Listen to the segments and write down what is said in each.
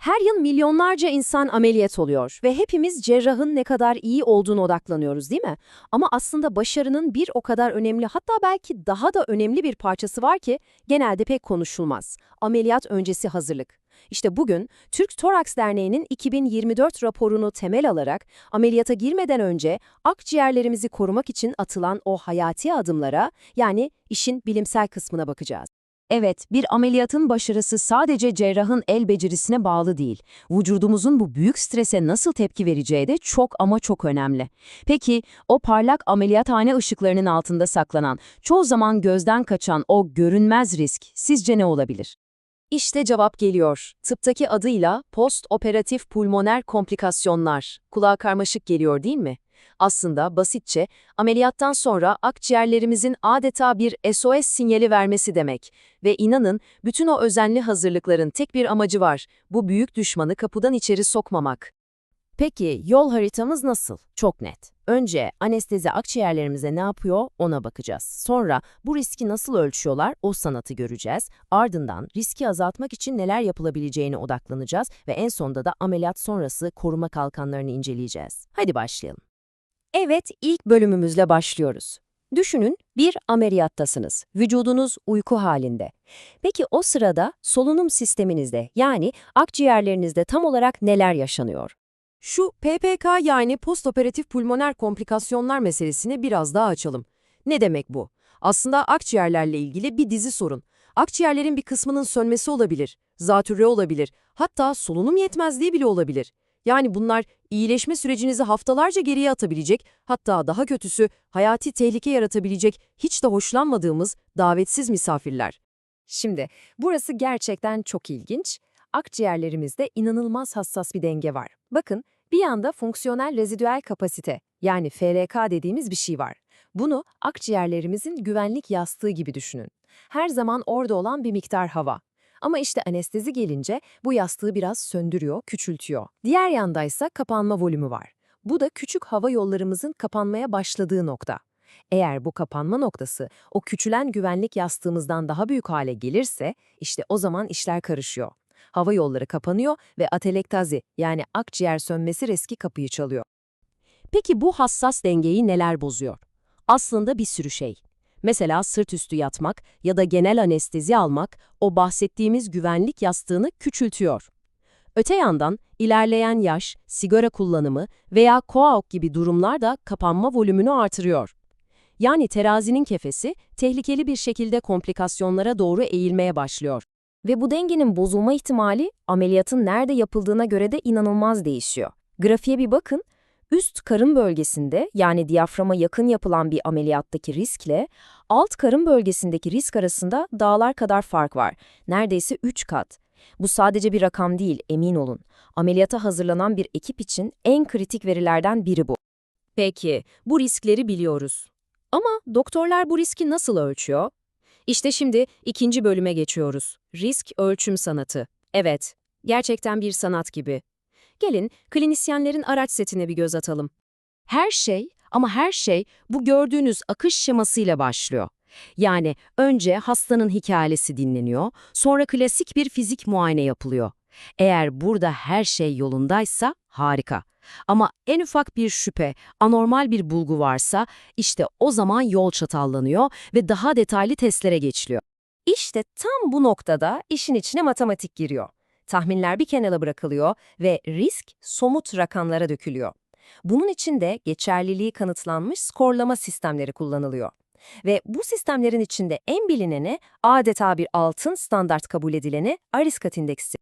Her yıl milyonlarca insan ameliyat oluyor ve hepimiz cerrahın ne kadar iyi olduğuna odaklanıyoruz, değil mi? Ama aslında başarının bir o kadar önemli, hatta belki daha da önemli bir parçası var ki genelde pek konuşulmaz. Ameliyat öncesi hazırlık. İşte bugün Türk Toraks Derneği'nin 2024 raporunu temel alarak ameliyata girmeden önce akciğerlerimizi korumak için atılan o hayati adımlara, yani işin bilimsel kısmına bakacağız. Evet, bir ameliyatın başarısı sadece cerrahın el becerisine bağlı değil. Vücudumuzun bu büyük strese nasıl tepki vereceği de çok ama çok önemli. Peki, o parlak ameliyathane ışıklarının altında saklanan, çoğu zaman gözden kaçan o görünmez risk sizce ne olabilir? İşte cevap geliyor. Tıptaki adıyla postoperatif pulmoner komplikasyonlar. Kulağa karmaşık geliyor, değil mi? Aslında basitçe ameliyattan sonra akciğerlerimizin adeta bir SOS sinyali vermesi demek. Ve inanın bütün o özenli hazırlıkların tek bir amacı var. Bu büyük düşmanı kapıdan içeri sokmamak. Peki yol haritamız nasıl? Çok net. Önce anestezi akciğerlerimize ne yapıyor ona bakacağız. Sonra bu riski nasıl ölçüyorlar o sanatı göreceğiz. Ardından riski azaltmak için neler yapılabileceğine odaklanacağız ve en sonunda da ameliyat sonrası koruma kalkanlarını inceleyeceğiz. Hadi başlayalım. Evet, ilk bölümümüzle başlıyoruz. Düşünün, bir ameliyattasınız. Vücudunuz uyku halinde. Peki o sırada solunum sisteminizde, yani akciğerlerinizde tam olarak neler yaşanıyor? Şu PPK, yani postoperatif pulmoner komplikasyonlar meselesini biraz daha açalım. Ne demek bu? Aslında akciğerlerle ilgili bir dizi sorun. Akciğerlerin bir kısmının sönmesi olabilir, zatürre olabilir, hatta solunum yetmezliği bile olabilir. Yani bunlar iyileşme sürecinizi haftalarca geriye atabilecek, hatta daha kötüsü hayati tehlike yaratabilecek hiç de hoşlanmadığımız davetsiz misafirler. Şimdi burası gerçekten çok ilginç. Akciğerlerimizde inanılmaz hassas bir denge var. Bakın, bir yanda fonksiyonel rezidüel kapasite, yani FRK dediğimiz bir şey var. Bunu akciğerlerimizin güvenlik yastığı gibi düşünün. Her zaman orada olan bir miktar hava. Ama işte anestezi gelince bu yastığı biraz söndürüyor, küçültüyor. Diğer yandaysa kapanma volümü var. Bu da küçük hava yollarımızın kapanmaya başladığı nokta. Eğer bu kapanma noktası o küçülen güvenlik yastığımızdan daha büyük hale gelirse, işte o zaman işler karışıyor. Hava yolları kapanıyor ve atelektazi, yani akciğer sönmesi riski kapıyı çalıyor. Peki bu hassas dengeyi neler bozuyor? Aslında bir sürü şey. Mesela sırt üstü yatmak ya da genel anestezi almak o bahsettiğimiz güvenlik yastığını küçültüyor. Öte yandan ilerleyen yaş, sigara kullanımı veya KOAOK gibi durumlar da kapanma volümünü artırıyor. Yani terazinin kefesi tehlikeli bir şekilde komplikasyonlara doğru eğilmeye başlıyor. Ve bu dengenin bozulma ihtimali ameliyatın nerede yapıldığına göre de inanılmaz değişiyor. Grafiğe bir bakın, üst karın bölgesinde, yani diyaframa yakın yapılan bir ameliyattaki riskle alt karın bölgesindeki risk arasında dağlar kadar fark var. Neredeyse 3 kat. Bu sadece bir rakam değil, emin olun. Ameliyata hazırlanan bir ekip için en kritik verilerden biri bu. Peki, bu riskleri biliyoruz. Ama doktorlar bu riski nasıl ölçüyor? İşte şimdi ikinci bölüme geçiyoruz. Risk ölçüm sanatı. Evet, gerçekten bir sanat gibi. Gelin klinisyenlerin araç setine bir göz atalım. Her şey, ama her şey bu gördüğünüz akış şemasıyla başlıyor. Yani önce hastanın hikayesi dinleniyor, sonra klasik bir fizik muayene yapılıyor. Eğer burada her şey yolundaysa harika. Ama en ufak bir şüphe, anormal bir bulgu varsa işte o zaman yol çatallanıyor ve daha detaylı testlere geçiliyor. İşte tam bu noktada işin içine matematik giriyor. Tahminler bir kenara bırakılıyor ve risk somut rakamlara dökülüyor. Bunun için de geçerliliği kanıtlanmış skorlama sistemleri kullanılıyor. Ve bu sistemlerin içinde en bilineni, adeta bir altın standart kabul edileni ARISCAT indeksi.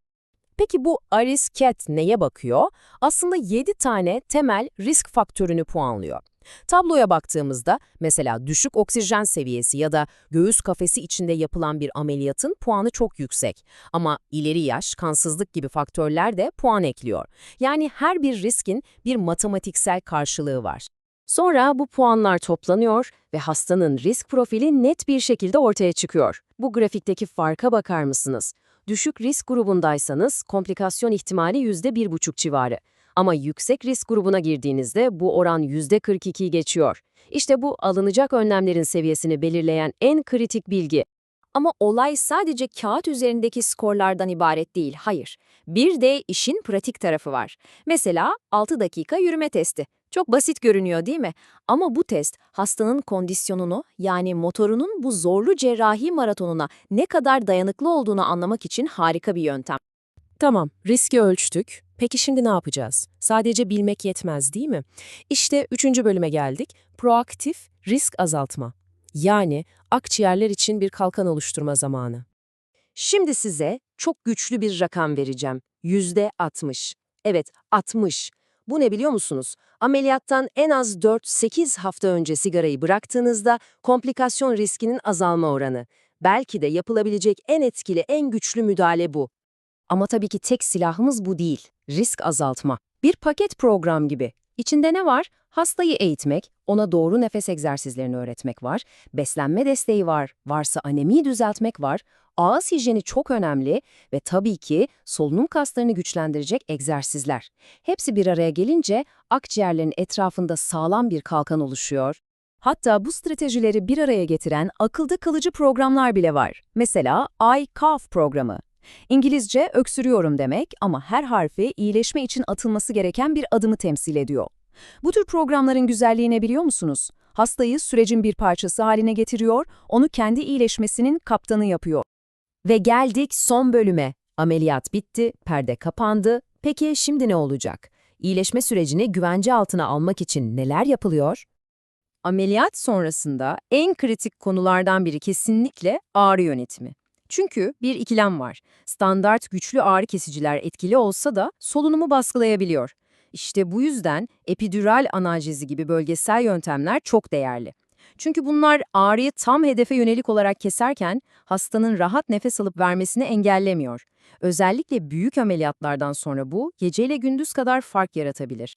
Peki bu ARISCAT neye bakıyor? Aslında 7 tane temel risk faktörünü puanlıyor. Tabloya baktığımızda mesela düşük oksijen seviyesi ya da göğüs kafesi içinde yapılan bir ameliyatın puanı çok yüksek. Ama ileri yaş, kansızlık gibi faktörler de puan ekliyor. Yani her bir riskin bir matematiksel karşılığı var. Sonra bu puanlar toplanıyor ve hastanın risk profili net bir şekilde ortaya çıkıyor. Bu grafikteki farka bakar mısınız? Düşük risk grubundaysanız komplikasyon ihtimali %1,5 civarı. Ama yüksek risk grubuna girdiğinizde bu oran %42'yi geçiyor. İşte bu alınacak önlemlerin seviyesini belirleyen en kritik bilgi. Ama olay sadece kağıt üzerindeki skorlardan ibaret değil, hayır. Bir de işin pratik tarafı var. Mesela 6 dakika yürüme testi. Çok basit görünüyor değil mi? Ama bu test hastanın kondisyonunu, yani motorunun bu zorlu cerrahi maratonuna ne kadar dayanıklı olduğunu anlamak için harika bir yöntem. Tamam, riski ölçtük. Peki şimdi ne yapacağız? Sadece bilmek yetmez, değil mi? İşte 3. bölüme geldik. Proaktif risk azaltma. Yani akciğerler için bir kalkan oluşturma zamanı. Şimdi size çok güçlü bir rakam vereceğim. %60. Evet, 60. Bu ne biliyor musunuz? Ameliyattan en az 4-8 hafta önce sigarayı bıraktığınızda komplikasyon riskinin azalma oranı. Belki de yapılabilecek en etkili, en güçlü müdahale bu. Ama tabii ki tek silahımız bu değil. Risk azaltma. Bir paket program gibi. İçinde ne var? Hastayı eğitmek, ona doğru nefes egzersizlerini öğretmek var, beslenme desteği var, varsa anemiyi düzeltmek var, ağız hijyeni çok önemli ve tabii ki solunum kaslarını güçlendirecek egzersizler. Hepsi bir araya gelince akciğerlerin etrafında sağlam bir kalkan oluşuyor. Hatta bu stratejileri bir araya getiren akılda kalıcı programlar bile var. Mesela I-Cough programı. İngilizce öksürüyorum demek ama her harfi iyileşme için atılması gereken bir adımı temsil ediyor. Bu tür programların güzelliğini biliyor musunuz? Hastayı sürecin bir parçası haline getiriyor, onu kendi iyileşmesinin kaptanı yapıyor. Ve geldik son bölüme. Ameliyat bitti, perde kapandı. Peki şimdi ne olacak? İyileşme sürecini güvence altına almak için neler yapılıyor? Ameliyat sonrasında en kritik konulardan biri kesinlikle ağrı yönetimi. Çünkü bir ikilem var. Standart güçlü ağrı kesiciler etkili olsa da solunumu baskılayabiliyor. İşte bu yüzden epidural analjezi gibi bölgesel yöntemler çok değerli. Çünkü bunlar ağrıyı tam hedefe yönelik olarak keserken hastanın rahat nefes alıp vermesini engellemiyor. Özellikle büyük ameliyatlardan sonra bu geceyle gündüz kadar fark yaratabilir.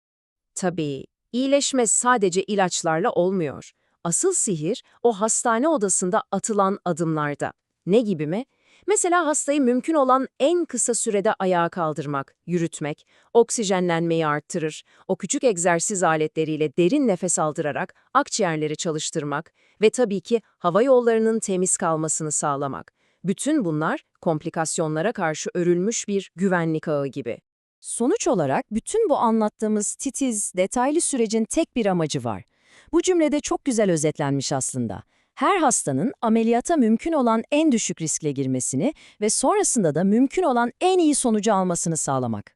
Tabii, iyileşme sadece ilaçlarla olmuyor. Asıl sihir o hastane odasında atılan adımlarda. Ne gibi mi? Mesela hastayı mümkün olan en kısa sürede ayağa kaldırmak, yürütmek, oksijenlenmeyi arttırır, o küçük egzersiz aletleriyle derin nefes aldırarak akciğerleri çalıştırmak ve tabii ki hava yollarının temiz kalmasını sağlamak. Bütün bunlar komplikasyonlara karşı örülmüş bir güvenlik ağı gibi. Sonuç olarak bütün bu anlattığımız titiz, detaylı sürecin tek bir amacı var. Bu cümlede çok güzel özetlenmiş aslında. Her hastanın ameliyata mümkün olan en düşük riskle girmesini ve sonrasında da mümkün olan en iyi sonucu almasını sağlamak.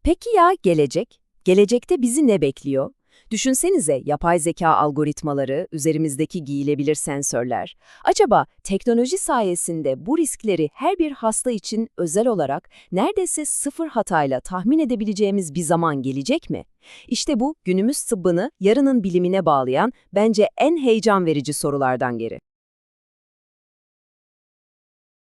Peki ya gelecek? Gelecekte bizi ne bekliyor? Düşünsenize yapay zeka algoritmaları, üzerimizdeki giyilebilir sensörler. Acaba teknoloji sayesinde bu riskleri her bir hasta için özel olarak neredeyse sıfır hatayla tahmin edebileceğimiz bir zaman gelecek mi? İşte bu günümüz tıbbını yarının bilimine bağlayan bence en heyecan verici sorulardan biri.